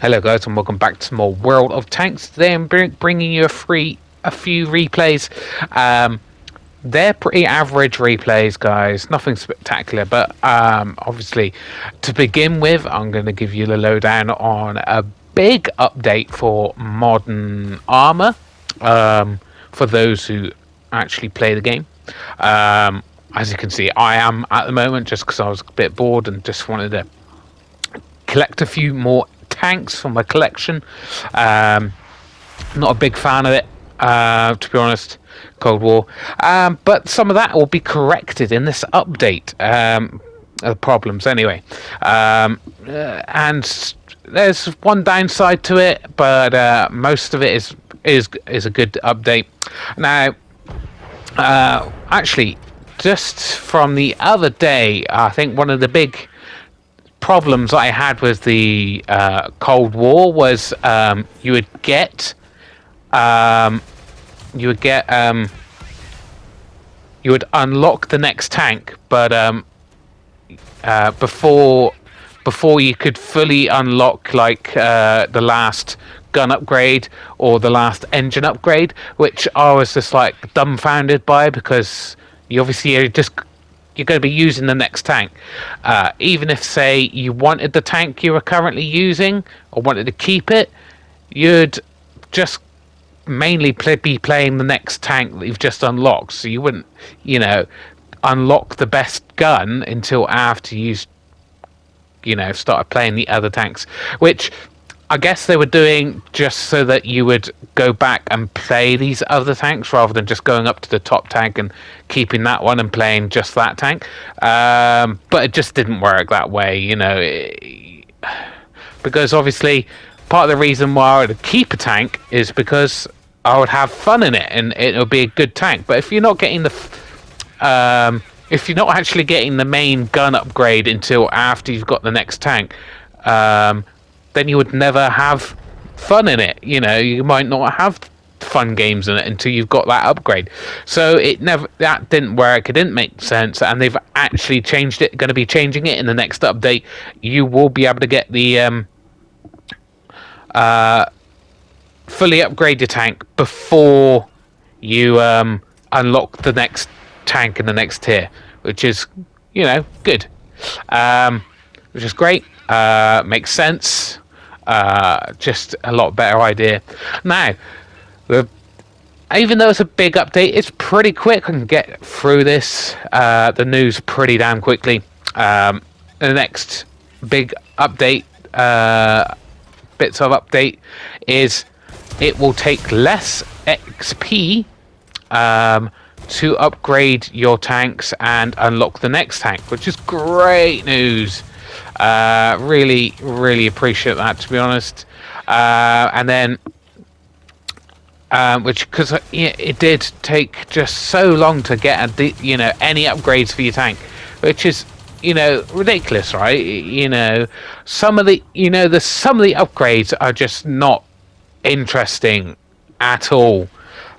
Hello guys and welcome back to more World of Tanks. Today I'm bringing you a few replays. Um, they're pretty average replays, guys. Nothing spectacular, but obviously, to begin with, I'm going to give you the lowdown on a big update for Modern Armor. For those who actually play the game. As you can see, I am at the moment just because I was a bit bored and just wanted to collect a few more tanks for my collection. Not a big fan of it, to be honest. Cold War, but some of that will be corrected in this update. The problems, anyway, and there's one downside to it, but most of it is a good update. Now, actually, just from the other day, I think one of the big problems I had with the Cold War was you would get um, you would get you would unlock the next tank, but before you could fully unlock like the last gun upgrade or the last engine upgrade, which I was just like dumbfounded by, because you obviously you're going to be using the next tank. Even if, say, you wanted the tank you were currently using or wanted to keep it, you'd just mainly be playing the next tank that you've just unlocked. So you wouldn't, unlock the best gun until after started playing the other tanks, which I guess they were doing just so that you would go back and play these other tanks rather than just going up to the top tank and keeping that one and playing just that tank. But it just didn't work that way, because obviously part of the reason why I would keep a tank is because I would have fun in it and it would be a good tank. But if you're not getting if you're not actually getting the main gun upgrade until after you've got the next tank, then you would never have fun in it. You might not have fun games in it until you've got that upgrade. So that didn't work. It didn't make sense, and they've actually changed it. Going to be changing it in the next update. You will be able to get the fully upgrade your tank before you unlock the next tank in the next tier, which is good, which is great. Makes sense. Just a lot better idea. Now, even though it's a big update, it's pretty quick. I can get through this the news pretty damn quickly. The next big update, bits of update, is it will take less XP to upgrade your tanks and unlock the next tank, which is great news. Really, really appreciate that, to be honest. And then, because it did take just so long to get any upgrades for your tank, which is ridiculous, right? Some of the some of the upgrades are just not interesting at all.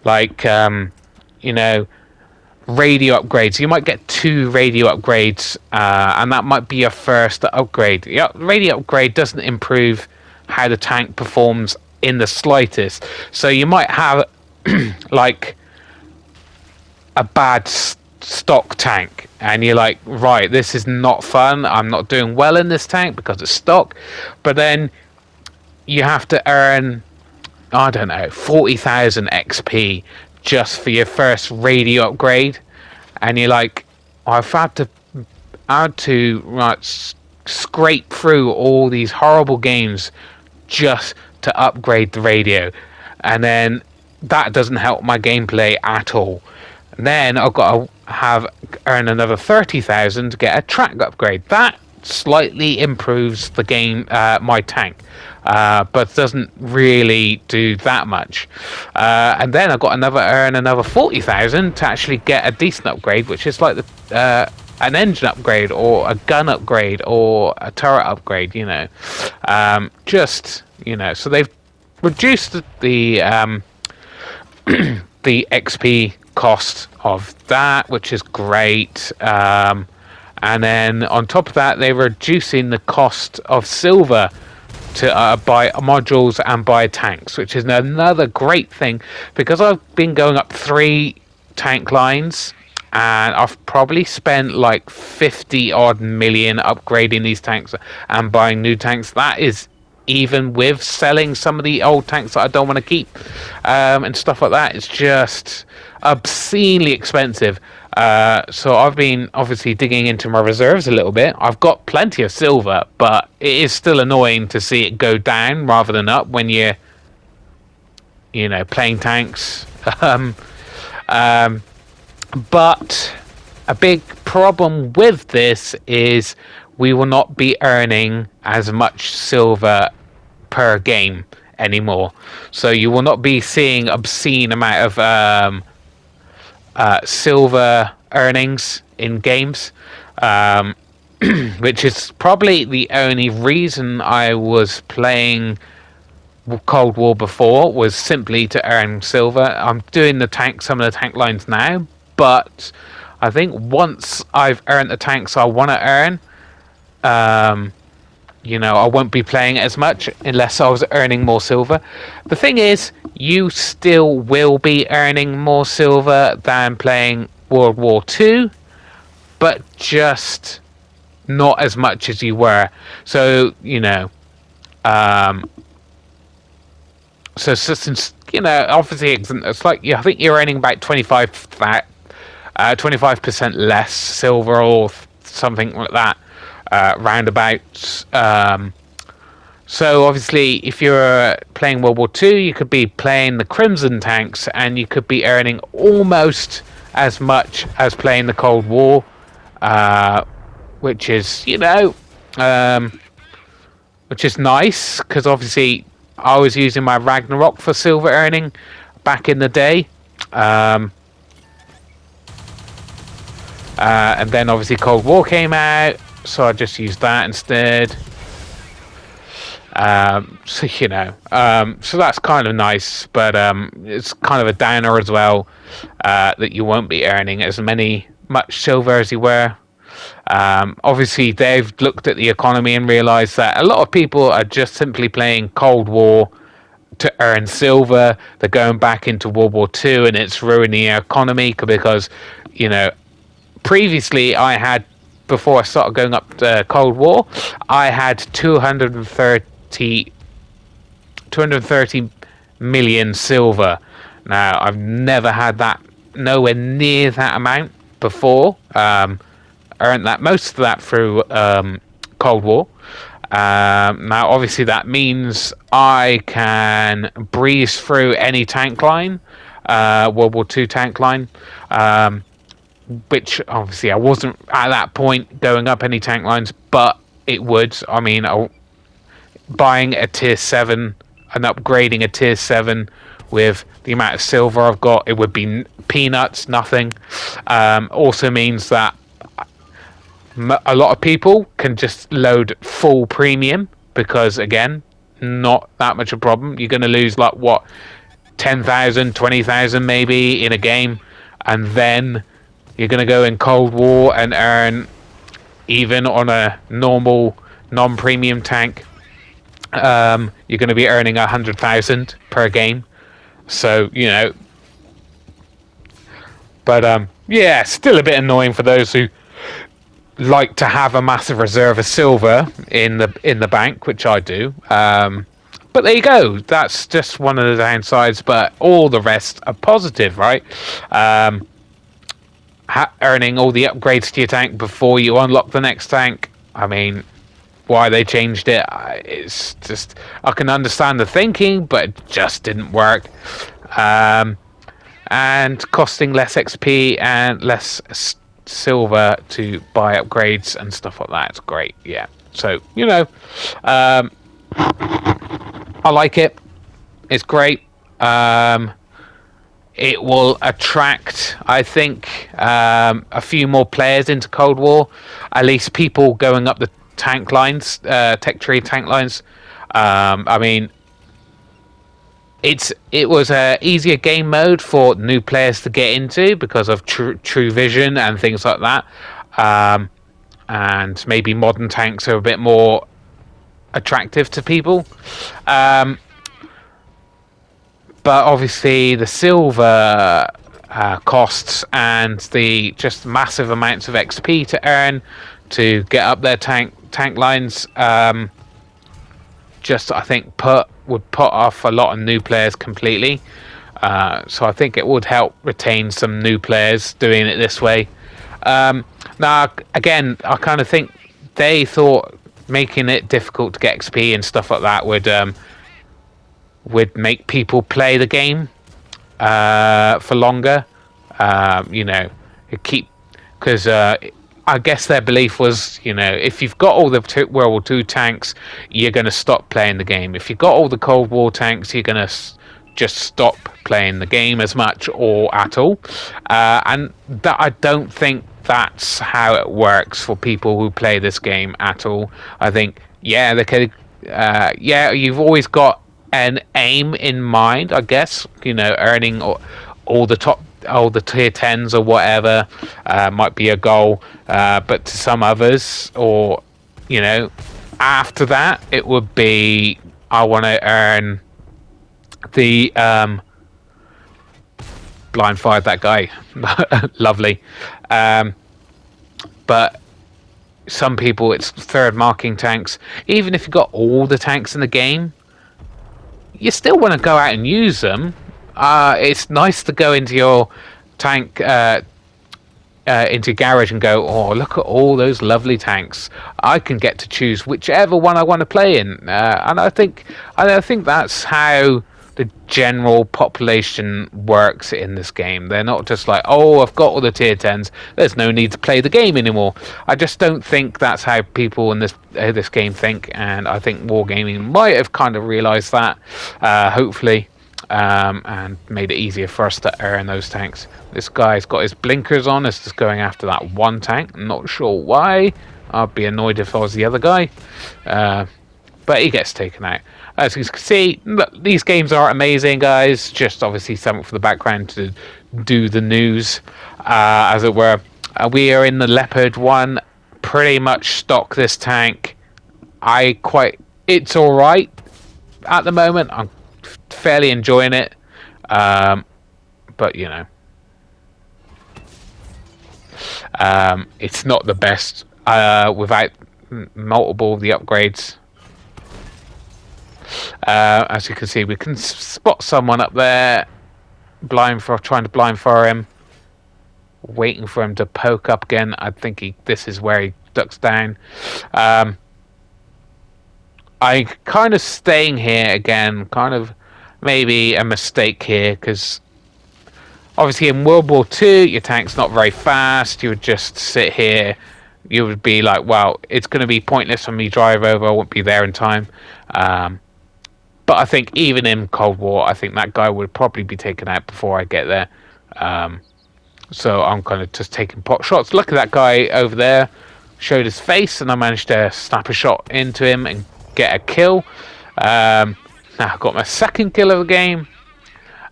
Like radio upgrades. You might get 2 radio upgrades, and that might be your first upgrade. Yeah, radio upgrade doesn't improve how the tank performs in the slightest. So you might have like a bad stock tank, and you're like, right, this is not fun. I'm not doing well in this tank because it's stock. But then you have to earn, I don't know, 40,000 XP just for your first radio upgrade, and you're like, I've had to scrape through all these horrible games just to upgrade the radio, and then that doesn't help my gameplay at all. And then I've got to earn another 30,000 to get a track upgrade. That slightly improves the game, my tank, but doesn't really do that much. And then I've got earn another 40,000 to actually get a decent upgrade, which is like an engine upgrade or a gun upgrade or a turret upgrade. So they've reduced the the XP cost of that, which is great. And then on top of that, they're reducing the cost of silver to buy modules and buy tanks, which is another great thing, because I've been going up 3 tank lines, and I've probably spent like 50 odd million upgrading these tanks and buying new tanks. That is even with selling some of the old tanks that I don't want to keep, and stuff like that. It's just obscenely expensive. So I've been obviously digging into my reserves a little bit. I've got plenty of silver, but it is still annoying to see it go down rather than up when you're, playing tanks. But a big problem with this is we will not be earning as much silver per game anymore. So you will not be seeing obscene amount of silver earnings in games, which is probably the only reason I was playing Cold War before, was simply to earn silver. I'm doing some of the tank lines now, but I think once I've earned the tanks I want to earn, I won't be playing it as much unless I was earning more silver. The thing is, you still will be earning more silver than playing World War II, but just not as much as you were. So, since, obviously it's like, I think you're earning about 25% less silver or something like that, roundabouts. So obviously, if you're playing World War II, you could be playing the Crimson tanks, and you could be earning almost as much as playing the Cold War, which is, which is nice, because obviously I was using my Ragnarok for silver earning back in the day. And then obviously Cold War came out, so I just used that instead. So that's kind of nice, but it's kind of a downer as well, that you won't be earning as much silver as you were. Obviously, they've looked at the economy and realised that a lot of people are just simply playing Cold War to earn silver. They're going back into World War II, and it's ruining the economy because, previously before I started going up to Cold War, I had 230 million silver. Now, I've never had that, nowhere near that amount before. Earned most of that through Cold War. Now, obviously, that means I can breeze through any tank line, World War II tank line, which obviously I wasn't at that point going up any tank lines, but it would. I mean, buying a tier 7 and upgrading a tier 7 with the amount of silver I've got, it would be peanuts, nothing. Also means that a lot of people can just load full premium, because again, not that much a problem. You're going to lose 10,000, 20,000 maybe in a game, and then you're going to go in Cold War and earn, even on a normal non-premium tank, you're going to be earning 100,000 per game. So, but yeah, still a bit annoying for those who like to have a massive reserve of silver in the bank, which I do. But there you go. That's just one of the downsides, but all the rest are positive, right? Earning all the upgrades to your tank before you unlock the next tank. I mean, why they changed it, it's just, I can understand the thinking, but it just didn't work. And costing less XP and less silver to buy upgrades and stuff like that. It's great, yeah. So, I like it. It's great. It will attract, I think, a few more players into Cold War. At least people going up the tank lines, tech tree tank lines. I mean, it was a easier game mode for new players to get into because of true vision and things like that. And maybe modern tanks are a bit more attractive to people. Um, but obviously the silver costs and the just massive amounts of XP to earn to get up their tank lines, just I think would put off a lot of new players completely. So I think it would help retain some new players doing it this way. Now again, I kind of think they thought making it difficult to get XP and stuff like that would make people play the game for longer. You know, keep because I guess their belief was, you know, if you've got all the World War II tanks, you're going to stop playing the game. If you've got all the Cold War tanks, you're going to just stop playing the game as much or at all. And that I don't think that's how it works for people who play this game at all. I think, yeah, they could, yeah, you've always got an aim in mind, I guess. You know, earning all the tier 10s or whatever might be a goal, but to some others, or you know, after that it would be, I want to earn the blind fired that guy. Lovely. But some people, it's third marking tanks. Even if you've got all the tanks in the game, you still want to go out and use them. It's nice to go into your tank, into your garage and go, oh, look at all those lovely tanks. I can get to choose whichever one I want to play in. And I think that's how the general population works in this game. They're not just like, oh, I've got all the tier 10s, there's no need to play the game anymore. I just don't think that's how people in this game think, and I think Wargaming might have kind of realised that, hopefully, and made it easier for us to earn those tanks. This guy's got his blinkers on, is just going after that one tank. I'm not sure why. I'd be annoyed if I was the other guy. But he gets taken out. As you can see, look, these games are amazing, guys. Just obviously something for the background to do the news, as it were. We are in the Leopard 1. Pretty much stock this tank. It's alright at the moment. I'm fairly enjoying it. But, you know. It's not the best without multiple of the upgrades. As you can see, we can spot someone up there, trying to blind fire him, waiting for him to poke up again. I think this is where he ducks down. I kind of staying here again, kind of maybe a mistake here, because obviously in World War II, your tank's not very fast. You would just sit here. You would be like, well, it's going to be pointless for me to drive over. I won't be there in time. But I think even in Cold War, I think that guy would probably be taken out before I get there. So I'm kind of just taking pot shots. Look at that guy over there. Showed his face, and I managed to snap a shot into him and get a kill. Now I've got my second kill of the game.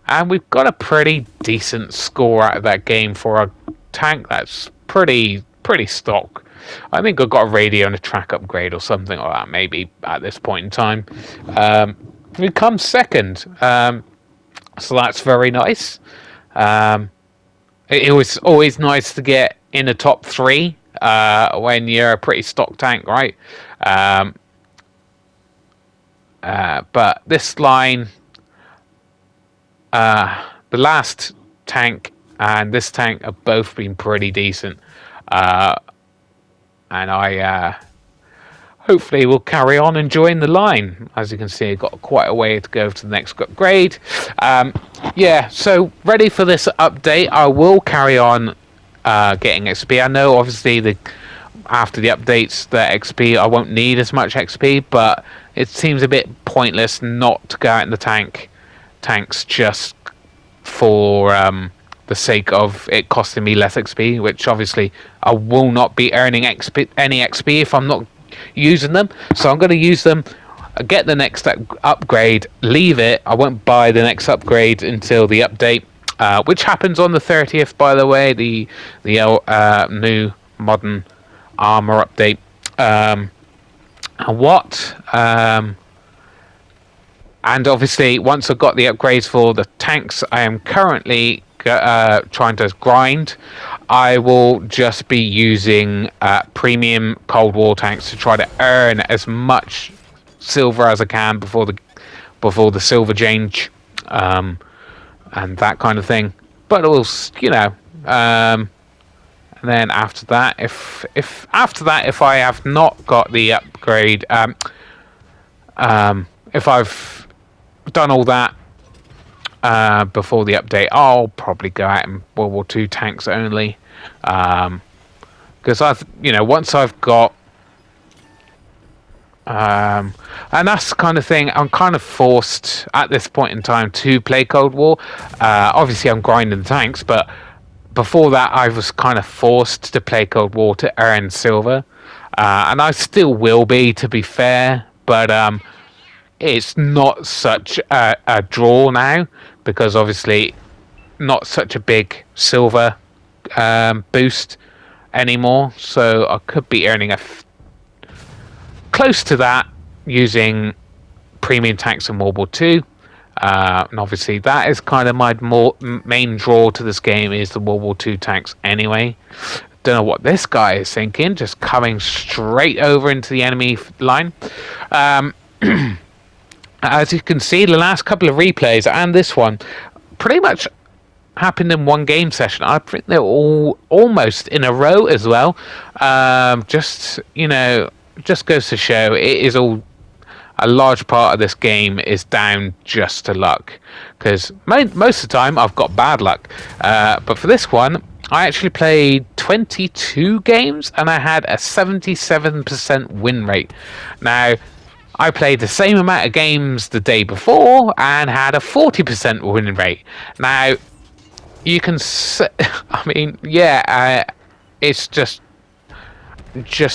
And we've got a pretty decent score out of that game for a tank that's pretty stock. I think I've got a radio and a track upgrade or something like that, maybe, at this point in time. We come second, so that's very nice. It was always nice to get in the top 3 when you're a pretty stock tank, right? But this line, the last tank and this tank have both been pretty decent. And I hopefully will carry on enjoying the line. As you can see, I've got quite a way to go to the next upgrade. Yeah, so ready for this update. I will carry on getting XP. I know obviously after the updates, the XP, I won't need as much XP, but it seems a bit pointless not to go out in the tanks just for the sake of it costing me less XP, which obviously I will not be earning any XP if I'm not using them. So I'm going to use them, get the next upgrade, leave it. I won't buy the next upgrade until the update, which happens on the 30th, by the way, the new modern Amour update. And what? And obviously, once I've got the upgrades for the tanks, I am currently trying to grind. I will just be using premium Cold War tanks to try to earn as much silver as I can before the silver change, and that kind of thing. But it will, you know. And then after that, if I have not got the upgrade, if I've done all that before the update, I'll probably go out in World War II tanks only, because once I've got, and that's the kind of thing I'm kind of forced at this point in time to play Cold War. Obviously, I'm grinding the tanks, but before that, I was kind of forced to play Cold War to earn silver, and I still will be, to be fair, but it's not such a draw now, because obviously not such a big silver boost anymore, so I could be earning close to that using premium tanks in World War II. And obviously that is kind of my main draw to this game, is the World War II tanks anyway. Don't know what this guy is thinking, just coming straight over into the enemy line. As you can see, the last couple of replays and this one pretty much happened in one game session. I think they're all almost in a row as well. Just goes to show it is all, a large part of this game is down just to luck, because most of the time I've got bad luck, but for this one I actually played 22 games and I had a 77% win rate. Now, I played the same amount of games the day before and had a 40% win rate. Now, you can I mean, yeah, it's just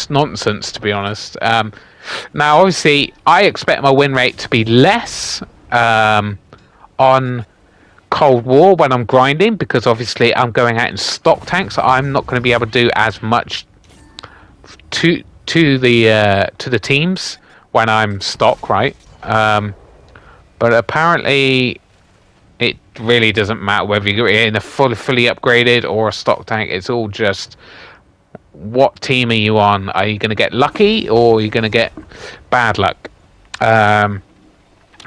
nonsense, to be honest. Now, obviously, I expect my win rate to be less on Cold War when I'm grinding, because obviously I'm going out in stock tanks. So I'm not going to be able to do as much to the teams when I'm stock, right? But apparently, it really doesn't matter whether you're in a fully upgraded or a stock tank. It's all just, what team are you on? Are you going to get lucky, or are you going to get bad luck?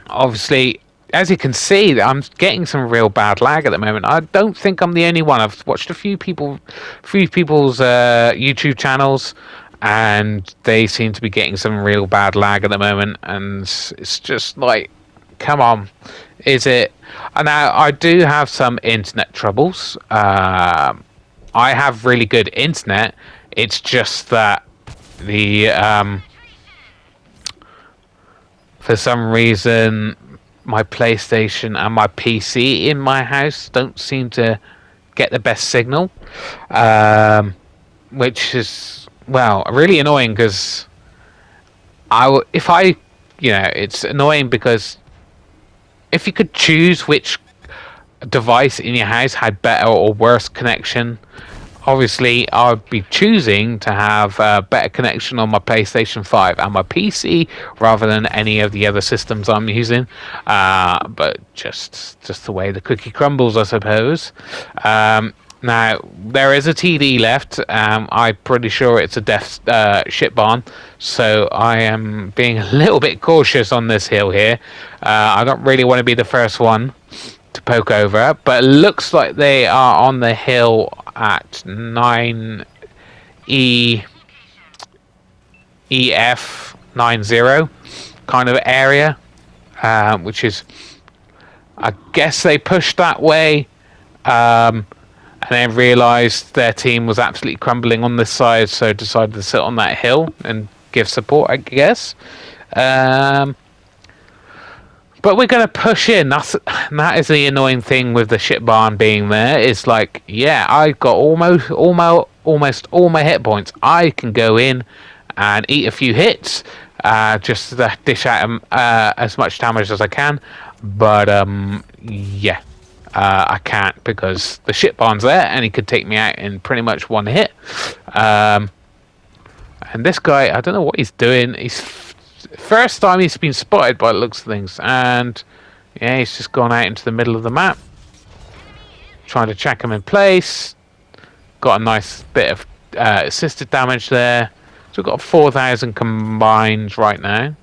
Obviously, as you can see, I'm getting some real bad lag at the moment. I don't think I'm the only one. I've watched a few people's YouTube channels, and they seem to be getting some real bad lag at the moment. And it's just like, come on, is it? And now I do have some internet troubles. I have really good internet. It's just that the for some reason my PlayStation and my PC in my house don't seem to get the best signal, which is, well, really annoying, because it's annoying because if you could choose which device in your house had better or worse connection, obviously I'd be choosing to have a better connection on my PlayStation 5 and my PC rather than any of the other systems I'm using. But just the way the cookie crumbles, I suppose. Now, there is a TD left. I'm pretty sure it's a death ship barn, so I am being a little bit cautious on this hill here. I don't really want to be the first one to poke over, but it looks like they are on the hill at 9EF 90 kind of area, which is, I guess they pushed that way, and then realised their team was absolutely crumbling on this side, so decided to sit on that hill and give support, I guess. But we're going to push in. That is the annoying thing with the ship barn being there. It's like, yeah, I've got almost all my hit points. I can go in and eat a few hits, just to dish out as much damage as I can. But yeah, I can't, because the ship barn's there and he could take me out in pretty much one hit. And this guy, I don't know what he's doing. He's First time he's been spotted by the looks of things. And yeah, he's just gone out into the middle of the map. Trying to check him in place. Got a nice bit of assisted damage there. So we've got 4,000 combined right now.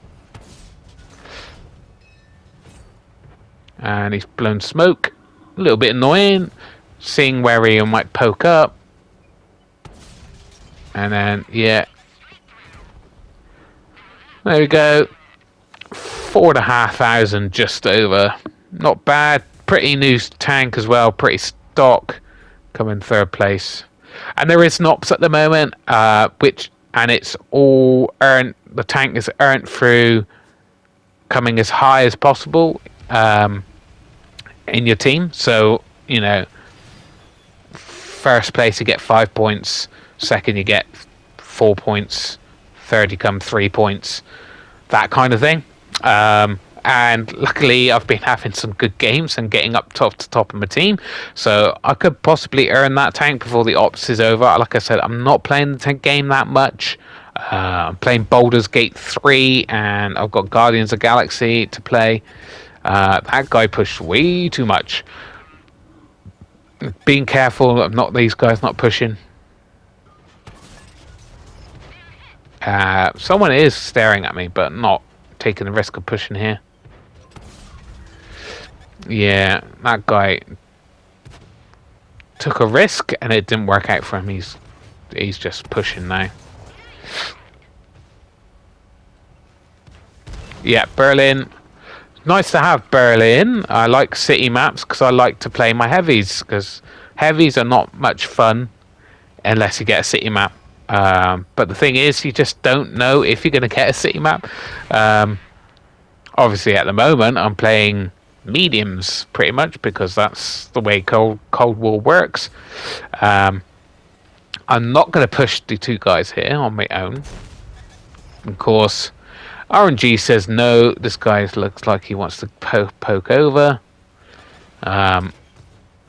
And he's blown smoke. A little bit annoying. Seeing where he might poke up. And then, yeah. There we go. 4,500 just over. Not bad. Pretty new tank as well. Pretty stock. Coming third place. And there is NOPs at the moment, and it's all earned. The tank is earned through coming as high as possible in your team. So, you know, first place you get 5 points, second you get 4 points, third you come 3 points, that kind of thing. And luckily I've been having some good games and getting up to top of my team, so I could possibly earn that tank before the ops is over. Like I said, I'm not playing the tank game that much. I'm playing Baldur's Gate 3 and I've got Guardians of the Galaxy to play. That guy pushed way too much. Being careful of not these guys not pushing. Someone is staring at me, but not taking the risk of pushing here. Yeah, that guy took a risk and it didn't work out for him. He's just pushing now. Yeah, Berlin. Nice to have Berlin. I like city maps because I like to play my heavies, because heavies are not much fun unless you get a city map. But the thing is, you just don't know if you're going to get a city map. Obviously, at the moment, I'm playing mediums pretty much because that's the way Cold War works. I'm not going to push the two guys here on my own. Of course, RNG says no. This guy looks like he wants to poke over.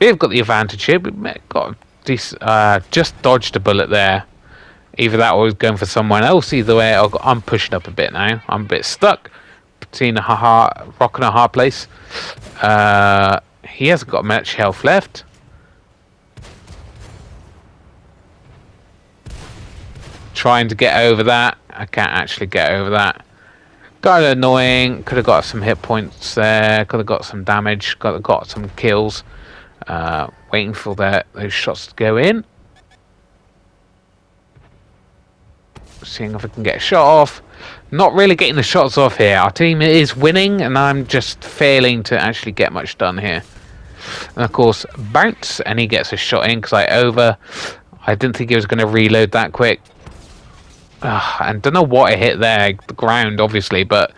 We've got the advantage here. We've got just dodged a bullet there. Either that or was going for someone else. Either way, I'm pushing up a bit now. I'm a bit stuck between a rock and a hard place. He hasn't got much health left. Trying to get over that. I can't actually get over that. Kind of annoying. Could have got some hit points there. Could have got some damage. Got some kills. Waiting for those shots to go in. Seeing if I can get a shot off. Not really getting the shots off here. Our team is winning and I'm just failing to actually get much done here. And of course, bounce, and he gets a shot in because I didn't think he was going to reload that quick. And don't know what I hit there, the ground obviously, but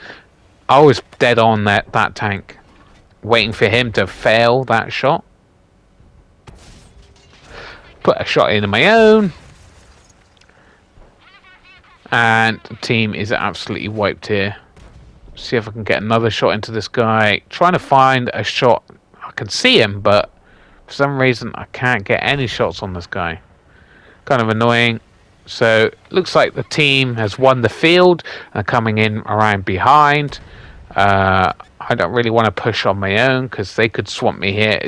I was dead on that tank, waiting for him to fail that shot. Put a shot in of my own. And the team is absolutely wiped here. See if I can get another shot into this guy. Trying to find a shot. I can see him, but for some reason I can't get any shots on this guy. Kind of annoying. So looks like the team has won the field and coming in around behind. I don't really want to push on my own because they could swamp me here.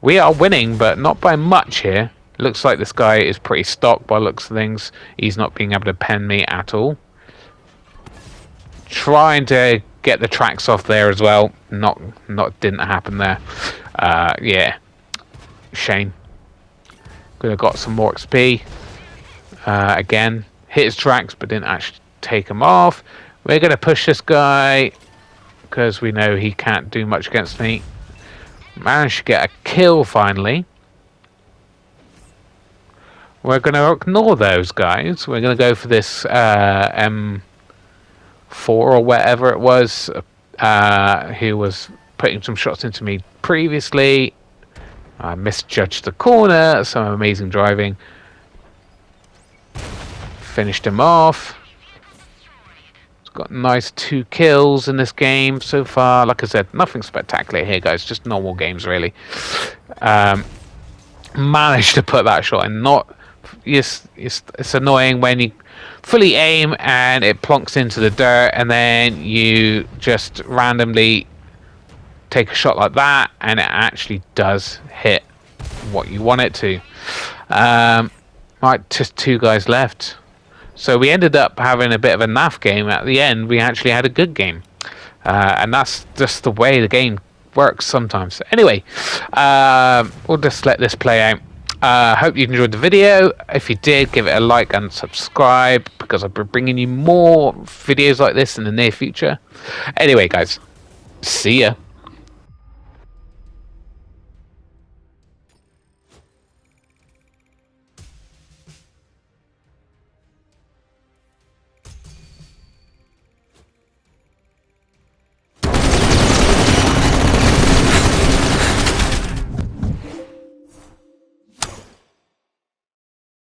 We are winning, but not by much here. Looks like this guy is pretty stocked by looks of things. He's not being able to pen me at all. Trying to get the tracks off there as well. Didn't happen there. Yeah. Shame. Could have got some more XP. Again, hit his tracks but didn't actually take him off. We're going to push this guy because we know he can't do much against me. Managed to get a kill finally. We're going to ignore those guys. We're going to go for this M4 or whatever it was, who was putting some shots into me previously. I misjudged the corner. Some amazing driving. Finished him off. He's got nice 2 kills in this game so far. Like I said, nothing spectacular here, guys. Just normal games, really. Managed to put that shot in. Not It's annoying when you fully aim and it plonks into the dirt, and then you just randomly take a shot like that, and it actually does hit what you want it to. Right, just two guys left. So we ended up having a bit of a naff game. At the end, we actually had a good game. And that's just the way the game works sometimes. Anyway, we'll just let this play out. Hope you enjoyed the video. If you did, give it a like and subscribe, because I'll be bringing you more videos like this in the near future. Anyway, guys, see ya.